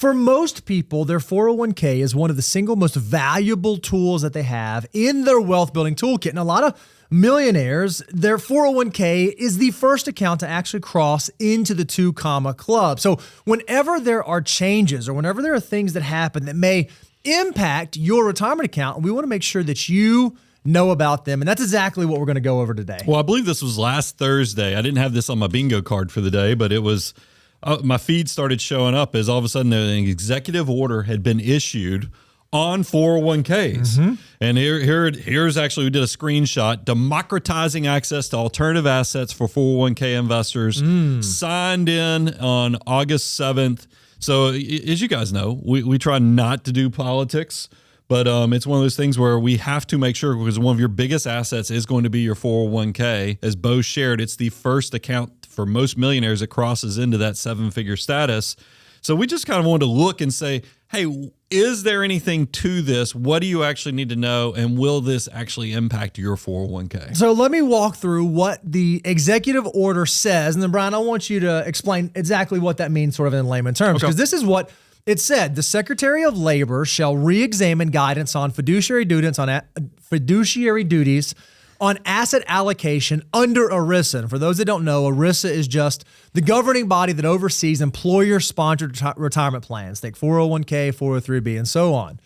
For most people, their 401k is one of the single most valuable tools that they have in their wealth building toolkit. And a lot of millionaires, their 401k is the first account to actually cross into the 2 comma club. So whenever there are changes or whenever there are things that happen that may impact your retirement account, we want to make sure that you know about them. And that's exactly what we're going to go over today. Well, I believe this was last Thursday. I didn't have this on my bingo card for the day, but it was my feed started showing up as all of a sudden an executive order had been issued on 401ks. And here's actually, we did a screenshot, democratizing access to alternative assets for 401k investors, signed in on August 7th. So as you guys know, we try not to do politics, but it's one of those things where we have to make sure, because one of your biggest assets is going to be your 401k. As Bo shared, it's the first account for most millionaires that crosses into that 7-figure status. So we just kind of wanted to look and say, hey, is there anything to this? What do you actually need to know? And will this actually impact your 401k? So let me walk through what the executive order says. And then, Brian, I want you to explain exactly what that means sort of in layman terms, because this is what it said. The Secretary of Labor shall re-examine guidance on fiduciary duties on asset allocation under ERISA. And for those that don't know, ERISA is just the governing body that oversees employer-sponsored retirement plans, think 401k, 403b, and so on.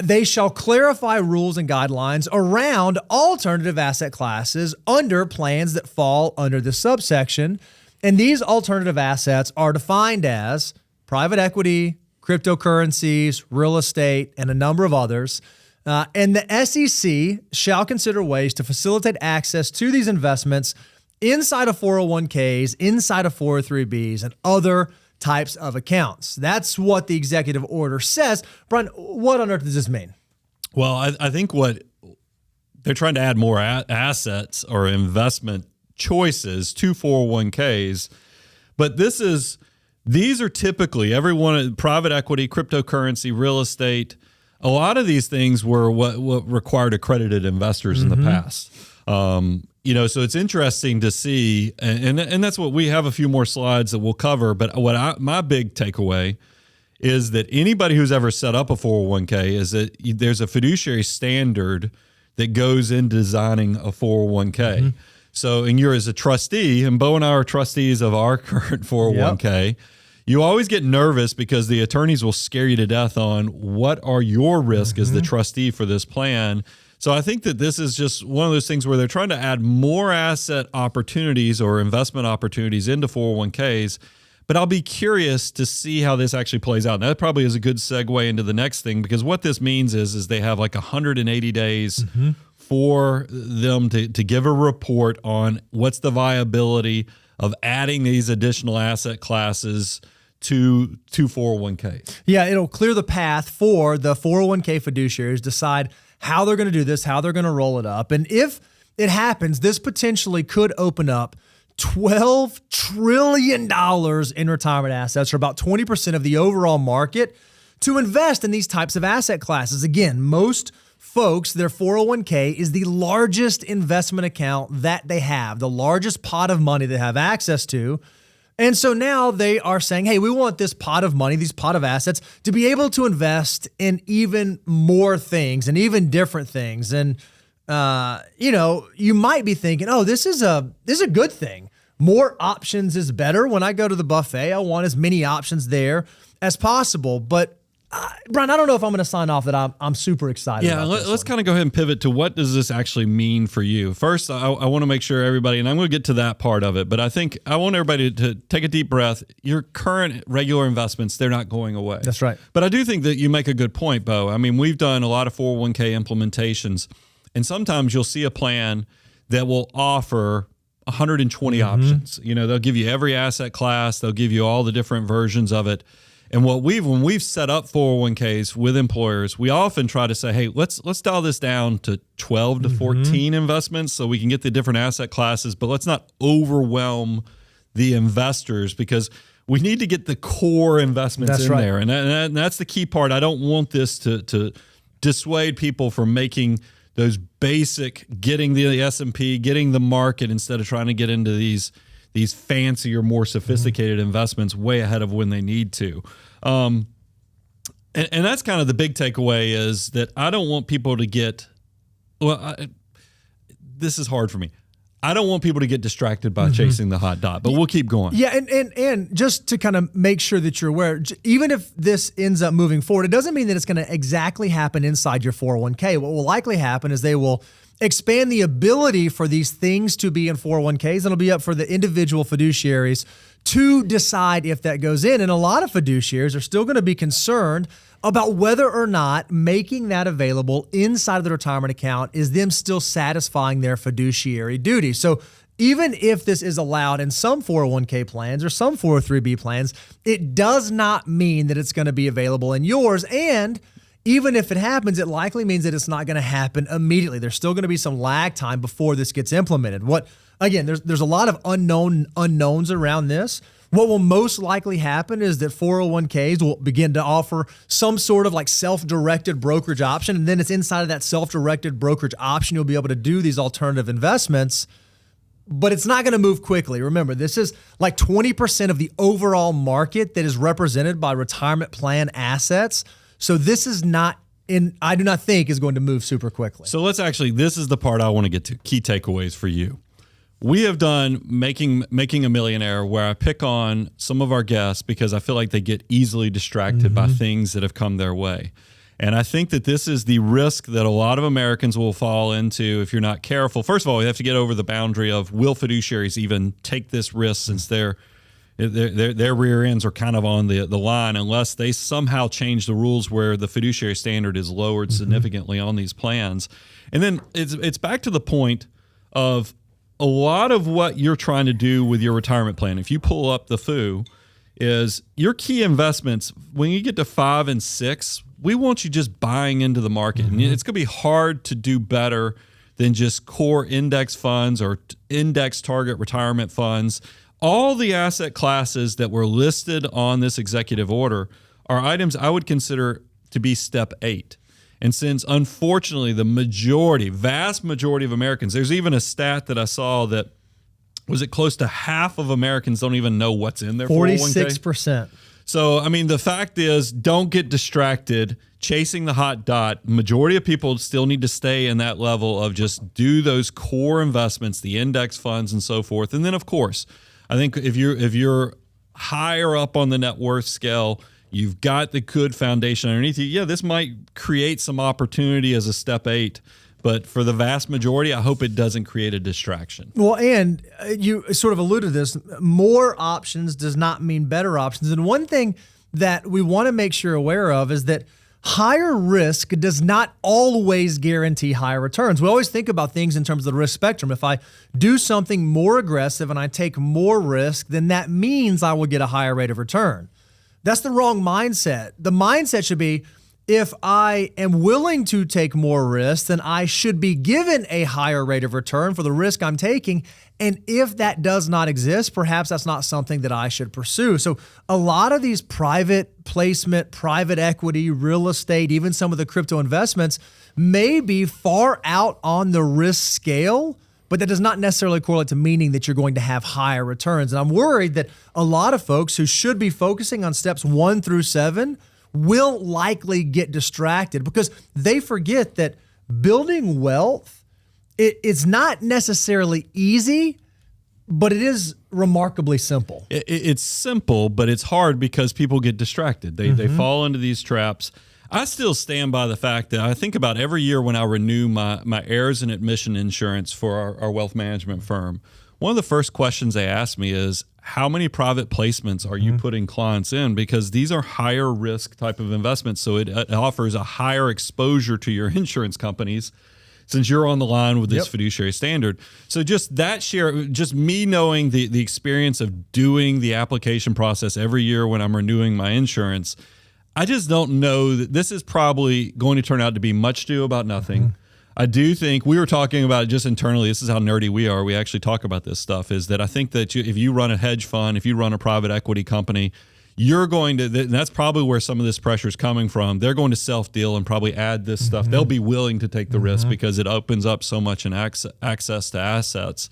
They shall clarify rules and guidelines around alternative asset classes under plans that fall under this subsection. And these alternative assets are defined as private equity, cryptocurrencies, real estate, and a number of others. And the SEC shall consider ways to facilitate access to these investments inside of 401ks, inside of 403bs, and other types of accounts. That's what the executive order says. Brian, what on earth does this mean? Well, I think what they're trying to add more assets or investment choices to 401ks, but these are typically everyone, private equity, cryptocurrency, real estate. A lot of these things were what required accredited investors in the past. So it's interesting to see, and that's what we have a few more slides that we'll cover. But my big takeaway is that anybody who's ever set up a 401k is that there's a fiduciary standard that goes into designing a 401k. So, and you're as a trustee, and Bo and I are trustees of our current 401k. Yep. You always get nervous because the attorneys will scare you to death on what are your risks as the trustee for this plan. So I think that this is just one of those things where they're trying to add more asset opportunities or investment opportunities into 401ks. But I'll be curious to see how this actually plays out. And that probably is a good segue into the next thing, because what this means is they have like 180 days for them to give a report on what's the viability of adding these additional asset classes to 401ks. Yeah, it'll clear the path for the 401k fiduciaries, decide how they're going to do this, how they're going to roll it up. And if it happens, this potentially could open up $12 trillion in retirement assets, or about 20% of the overall market, to invest in these types of asset classes. Again, most folks, their 401k is the largest investment account that they have, the largest pot of money they have access to. And so now they are saying, hey, we want this pot of money, these pot of assets, to be able to invest in even more things and even different things. And, you might be thinking, oh, this is a good thing. More options is better. When I go to the buffet, I want as many options there as possible. But Brian, I don't know if I'm going to sign off that I'm super excited. Yeah, let's kind of go ahead and pivot to what does this actually mean for you. First, I want to make sure everybody, and I'm going to get to that part of it, but I think I want everybody to take a deep breath. Your current regular investments, they're not going away. That's right. But I do think that you make a good point, Bo. I mean, we've done a lot of 401k implementations, and sometimes you'll see a plan that will offer 120 options. They'll give you every asset class. They'll give you all the different versions of it. And when we've set up 401ks with employers, we often try to say, hey, let's dial this down to 12 to 14 investments so we can get the different asset classes, but let's not overwhelm the investors, because we need to get the core investments in there. And that's the key part. I don't want this to dissuade people from making those basic, getting the S&P, getting the market, instead of trying to get into these fancier, more sophisticated investments way ahead of when they need to. And that's kind of the big takeaway, is that I don't want people to get, this is hard for me. I don't want people to get distracted by chasing the hot dot, but we'll keep going. Yeah, and just to kind of make sure that you're aware, even if this ends up moving forward, it doesn't mean that it's going to exactly happen inside your 401k. What will likely happen is they will expand the ability for these things to be in 401ks, and it'll be up for the individual fiduciaries to decide if that goes in. And a lot of fiduciaries are still going to be concerned about whether or not making that available inside of the retirement account is them still satisfying their fiduciary duty. So even if this is allowed in some 401k plans or some 403b plans, it does not mean that it's going to be available in yours. And even if it happens, it likely means that it's not going to happen immediately. There's still going to be some lag time before this gets implemented. Again, there's a lot of unknowns around this. What will most likely happen is that 401ks will begin to offer some sort of like self-directed brokerage option. And then it's inside of that self-directed brokerage option, you'll be able to do these alternative investments, but it's not going to move quickly. Remember, this is like 20% of the overall market that is represented by retirement plan assets. So this is not I do not think is going to move super quickly. So this is the part I want to get to. Key takeaways for you. We have done Making a Millionaire, where I pick on some of our guests because I feel like they get easily distracted by things that have come their way. And I think that this is the risk that a lot of Americans will fall into if you're not careful. First of all, we have to get over the boundary of, will fiduciaries even take this risk, since their rear ends are kind of on the line, unless they somehow change the rules where the fiduciary standard is lowered significantly on these plans. And then it's back to the point of, a lot of what you're trying to do with your retirement plan, if you pull up the FU, is your key investments. When you get to 5 and 6, we want you just buying into the market. And it's going to be hard to do better than just core index funds or index target retirement funds. All the asset classes that were listed on this executive order are items I would consider to be step 8. And since, unfortunately, vast majority of Americans, there's even a stat that I saw that, was it close to half of Americans don't even know what's in their 46%. So, I mean, the fact is, don't get distracted chasing the hot dot. Majority of people still need to stay in that level of just do those core investments, the index funds and so forth. And then, of course, I think if you're higher up on the net worth scale, you've got the good foundation underneath you. Yeah, this might create some opportunity as a step 8, but for the vast majority, I hope it doesn't create a distraction. Well, and you sort of alluded to this, more options does not mean better options. And one thing that we want to make sure you're aware of is that higher risk does not always guarantee higher returns. We always think about things in terms of the risk spectrum. If I do something more aggressive and I take more risk, then that means I will get a higher rate of return. That's the wrong mindset. The mindset should be, if I am willing to take more risk, then I should be given a higher rate of return for the risk I'm taking. And if that does not exist, perhaps that's not something that I should pursue. So a lot of these private placement, private equity, real estate, even some of the crypto investments may be far out on the risk scale, but that does not necessarily correlate to meaning that you're going to have higher returns. And I'm worried that a lot of folks who should be focusing on steps 1 through 7 will likely get distracted because they forget that building wealth, it's not necessarily easy, but it is remarkably simple. It's simple, but it's hard because people get distracted. They fall into these traps. I still stand by the fact that I think about every year when I renew my heirs and admission insurance for our wealth management firm, one of the first questions they ask me is, how many private placements are you putting clients in? Because these are higher risk type of investments. So it offers a higher exposure to your insurance companies since you're on the line with this fiduciary standard. So just me knowing the experience of doing the application process every year when I'm renewing my insurance, I just don't know that this is probably going to turn out to be much ado about nothing. I do think, we were talking about it just internally, this is how nerdy we are, we actually talk about this stuff, is that I think that if you run a hedge fund, if you run a private equity company, you're going to, and that's probably where some of this pressure is coming from, they're going to self-deal and probably add this stuff. They'll be willing to take the risk because it opens up so much in access to assets.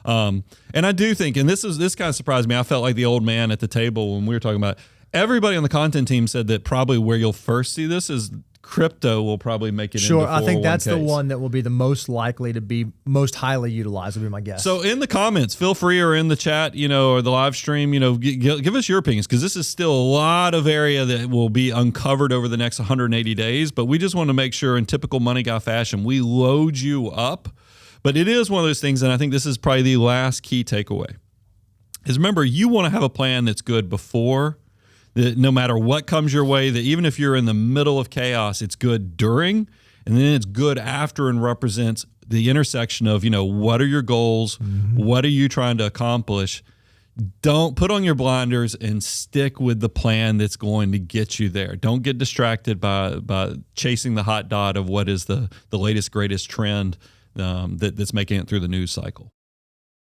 And I do think, and this kind of surprised me, I felt like the old man at the table when we were talking about, everybody on the content team said that probably where you'll first see this is crypto will probably make it Sure, into 401ks. I think that's the one that will be the most likely to be most highly utilized, would be my guess. So in the comments, feel free, or in the chat, or the live stream, give us your opinions, because this is still a lot of area that will be uncovered over the next 180 days. But we just want to make sure, in typical Money Guy fashion, we load you up. But it is one of those things, and I think this is probably the last key takeaway, is remember, you want to have a plan that's good before. That no matter what comes your way, that even if you're in the middle of chaos, it's good during, and then it's good after, and represents the intersection of, what are your goals? What are you trying to accomplish? Don't put on your blinders and stick with the plan that's going to get you there. Don't get distracted by chasing the hot dot of what is the latest, greatest trend that's making it through the news cycle.